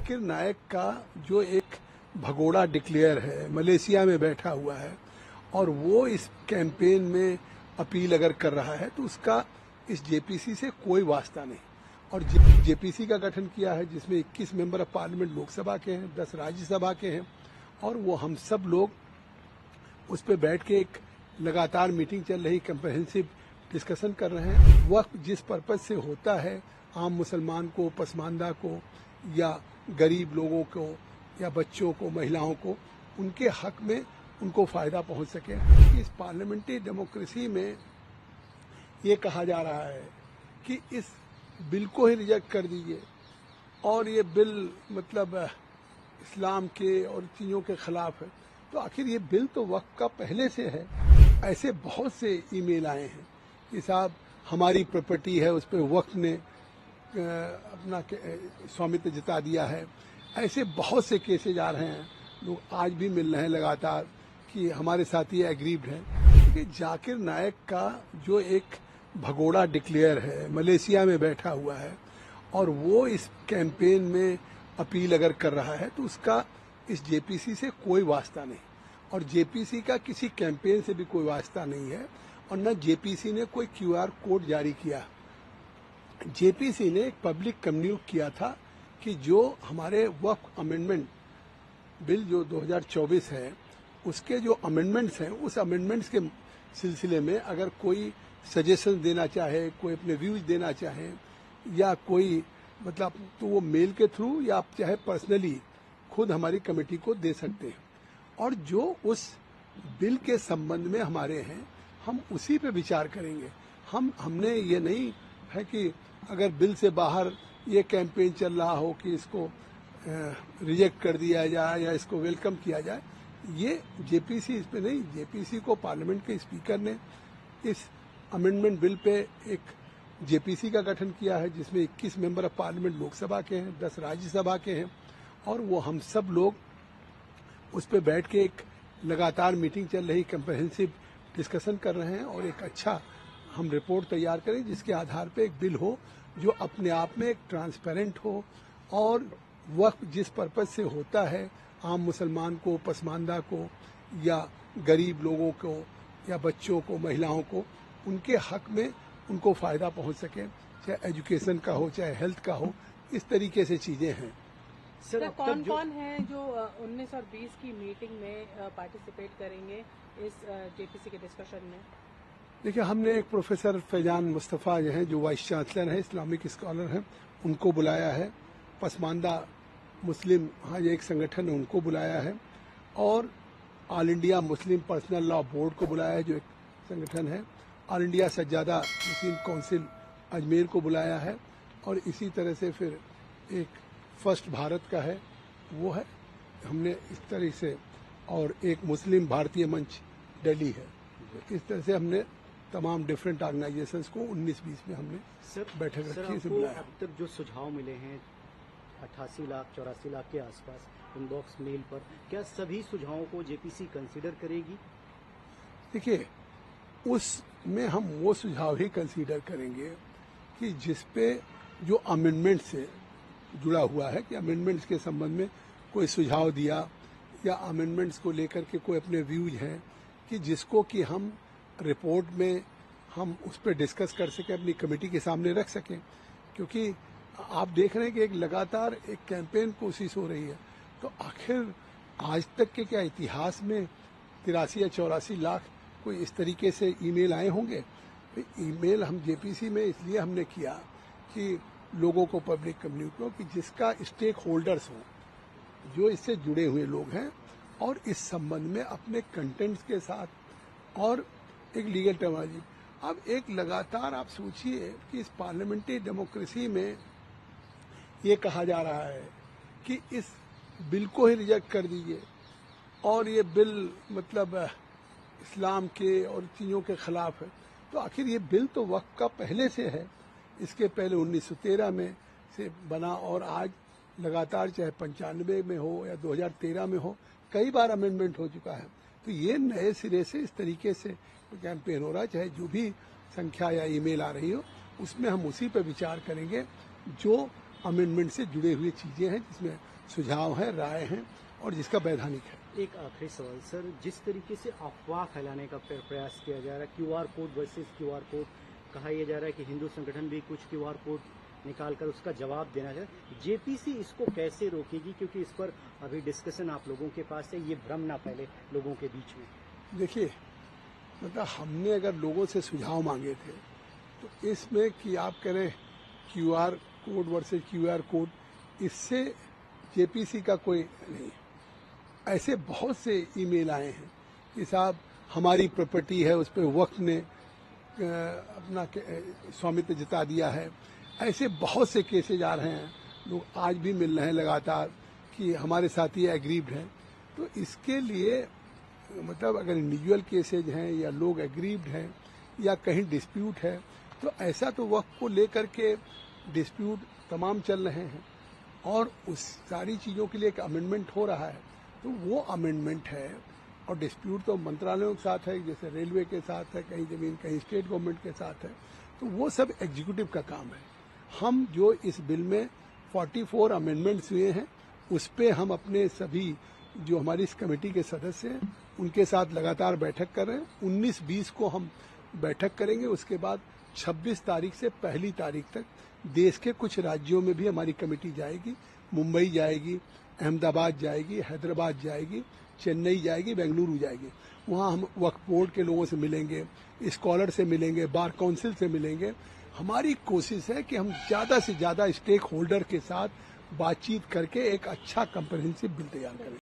जाकिर नायक का जो एक भगोड़ा डिक्लेयर है, मलेशिया में बैठा हुआ है और वो इस कैंपेन में अपील अगर कर रहा है तो उसका इस जेपीसी से कोई वास्ता नहीं। और जेपीसी का गठन किया है जिसमें 21 मेंबर ऑफ पार्लियामेंट लोकसभा के हैं, 10 राज्यसभा के हैं और वो हम सब लोग उस पर बैठ के एक लगातार मीटिंग चल रही, कंप्रहेंसिव डिस्कशन कर रहे हैं। वक्त जिस पर्पज से होता है, आम मुसलमान को, पसमानदा को या गरीब लोगों को या बच्चों को, महिलाओं को, उनके हक में उनको फायदा पहुंच सके। इस पार्लियामेंट्री डेमोक्रेसी में ये कहा जा रहा है कि इस बिल को ही रिजेक्ट कर दीजिए और ये बिल मतलब इस्लाम के और चीज़ों के खिलाफ है। तो आखिर ये बिल तो वक्त का पहले से है। ऐसे बहुत से ईमेल आए हैं कि साहब हमारी प्रॉपर्टी है, उस पर वक्त ने अपना स्वामित्व जता दिया है। ऐसे बहुत से केसेज आ रहे हैं, लोग आज भी मिल रहे हैं लगातार कि हमारे साथ ये एग्रीव्ड है कि जाकिर नायक का जो एक भगोड़ा डिक्लेयर है, मलेशिया में बैठा हुआ है और वो इस कैंपेन में अपील अगर कर रहा है तो उसका इस जेपीसी से कोई वास्ता नहीं। और जेपीसी का किसी कैंपेन से भी कोई वास्ता नहीं है और न जेपीसी ने कोई क्यूआर कोड जारी किया। जेपीसी ने एक पब्लिक कम्युनिकेट किया था कि जो हमारे वक्फ अमेंडमेंट बिल जो 2024 है उसके जो अमेंडमेंट्स हैं, उस अमेंडमेंट्स के सिलसिले में अगर कोई सजेशन देना चाहे, कोई अपने व्यूज देना चाहे या कोई मतलब तो वो मेल के थ्रू या आप चाहे पर्सनली खुद हमारी कमेटी को दे सकते हैं। और जो उस बिल के संबंध में हमारे हैं हम उसी पे विचार करेंगे। हमने ये नहीं है कि अगर बिल से बाहर ये कैंपेन चल रहा हो कि इसको रिजेक्ट कर दिया जाए या इसको वेलकम किया जाए। ये जेपीसी इस पे नहीं, जेपीसी को पार्लियामेंट के स्पीकर ने इस अमेंडमेंट बिल पे एक जेपीसी का गठन किया है जिसमें 21 मेंबर ऑफ पार्लियामेंट लोकसभा के हैं, 10 राज्यसभा के हैं और वो हम सब लोग उस पर बैठ के एक लगातार मीटिंग चल रही, कंप्रहेंसिव डिस्कशन कर रहे हैं और एक अच्छा हम रिपोर्ट तैयार करें जिसके आधार पे एक बिल हो जो अपने आप में एक ट्रांसपेरेंट हो और वक्त जिस पर्पज से होता है, आम मुसलमान को, पसमानदा को या गरीब लोगों को या बच्चों को, महिलाओं को, उनके हक में उनको फायदा पहुंच सके, चाहे एजुकेशन का हो, चाहे हेल्थ का हो, इस तरीके से चीजें हैं। सर कौन कौन है जो 19 और 20 की मीटिंग में पार्टिसिपेट करेंगे इस जेपीसी के डिस्कशन में? देखिए, हमने एक प्रोफेसर फैजान मुस्तफ़ा जो हैं, जो वाइस चांसलर हैं, इस्लामिक स्कॉलर हैं, उनको बुलाया है। पसमानदा मुस्लिम हाँ एक संगठन है, उनको बुलाया है और all India Muslim personal law board को बुलाया है जो एक संगठन है। ऑल इंडिया सज्जादा मुस्लिम काउंसिल अजमेर को बुलाया है और इसी तरह से फिर एक फर्स्ट भारत का है वो है, हमने इस तरह से, और एक मुस्लिम भारतीय मंच दिल्ली है। इस तरह से हमने तमाम डिफरेंट ऑर्गेनाइजेशंस को 19-20 में हमने बैठक रखी है। अब तक जो सुझाव मिले हैं 88 लाख 84 लाख के आसपास इनबॉक्स मेल पर, क्या सभी सुझावों को जेपीसी कंसीडर करेगी? देखिए, उसमें हम वो सुझाव ही कंसीडर करेंगे कि जिसपे जो अमेंडमेंट से जुड़ा हुआ है कि अमेंडमेंट्स के संबंध में कोई सुझाव दिया या अमेंडमेंट्स को लेकर के कोई अपने व्यूज हैं कि जिसको कि हम रिपोर्ट में हम उस पर डिस्कस कर सकें, अपनी कमेटी के सामने रख सकें। क्योंकि आप देख रहे हैं कि एक लगातार एक कैंपेन कोशिश हो रही है, तो आखिर आज तक के क्या इतिहास में 83 या 84 लाख कोई इस तरीके से ईमेल आए होंगे? तो ईमेल हम जेपीसी में इसलिए हमने किया कि लोगों को पब्लिक कम्युनिटी को कि जिसका स्टेक होल्डर्स हो, जो इससे जुड़े हुए लोग हैं और इस संबंध में अपने कंटेंट्स के साथ और एक लीगल टर्मिनोलॉजी। अब एक लगातार आप सोचिए कि इस पार्लियामेंट्री डेमोक्रेसी में ये कहा जा रहा है कि इस बिल को ही रिजेक्ट कर दीजिए और ये बिल मतलब इस्लाम के और चीज़ों के खिलाफ है। तो आखिर ये बिल तो वक्त का पहले से है। इसके पहले 1913 में से बना और आज लगातार चाहे 95 में हो या 2013 में हो, कई बार अमेंडमेंट हो चुका है। तो ये नए सिरे से इस तरीके से कैंपेन हो रहा है, चाहे जो भी संख्या या ईमेल आ रही हो, उसमें हम उसी पर विचार करेंगे जो अमेंडमेंट से जुड़े हुए चीजें हैं, जिसमें सुझाव हैं, राय हैं और जिसका वैधानिक है। एक आखिरी सवाल सर, जिस तरीके से अफवाह फैलाने का प्रयास किया जा रहा है, QR code versus QR code, कहा यह जा रहा है कि हिंदू संगठन भी कुछ क्यूआर कोड निकालकर उसका जवाब देना चाहिए, जेपीसी इसको कैसे रोकेगी? क्योंकि इस पर अभी डिस्कशन आप लोगों के पास है, ये भ्रम ना फैले लोगों के बीच में। देखिए, मतलब हमने अगर लोगों से सुझाव मांगे थे तो इसमें कि आप करें QR code versus QR code, इससे जेपीसी का कोई नहीं। ऐसे बहुत से ईमेल आए हैं कि साहब हमारी प्रॉपर्टी है, उस पर वक्त ने अपना स्वामित्व जता दिया है। ऐसे बहुत से केसेज आ रहे हैं, लोग आज भी मिल रहे हैं लगातार कि हमारे साथ ये एग्रीव्ड हैं। तो इसके लिए मतलब अगर इंडिविजुअल केसेज हैं या लोग एग्रीव्ड हैं या कहीं डिस्प्यूट है, तो ऐसा तो वक्त को लेकर के डिस्प्यूट तमाम चल रहे हैं और उस सारी चीज़ों के लिए एक अमेंडमेंट हो रहा है। तो वो अमेंडमेंट है और डिस्प्यूट तो मंत्रालयों के साथ है, जैसे रेलवे के साथ है, कहीं जमीन कहीं स्टेट गवर्नमेंट के साथ है। तो वो सब एग्जीक्यूटिव का काम है। हम जो इस बिल में 44 अमेंडमेंट्स हुए हैं, उस पे हम अपने सभी जो हमारी इस कमेटी के सदस्य हैं उनके साथ लगातार बैठक कर रहे हैं। 19-20 को हम बैठक करेंगे। उसके बाद 26 तारीख से 1 तारीख तक देश के कुछ राज्यों में भी हमारी कमेटी जाएगी। मुंबई जाएगी, अहमदाबाद जाएगी, हैदराबाद जाएगी, चेन्नई जाएगी, बेंगलुरु जाएगी। वहाँ हम वक्फ बोर्ड के लोगों से मिलेंगे, स्कॉलर से मिलेंगे, बार काउंसिल से मिलेंगे। हमारी कोशिश है कि हम ज़्यादा से ज़्यादा स्टेक होल्डर के साथ बातचीत करके एक अच्छा कम्प्रहेंसिव बिल तैयार करें।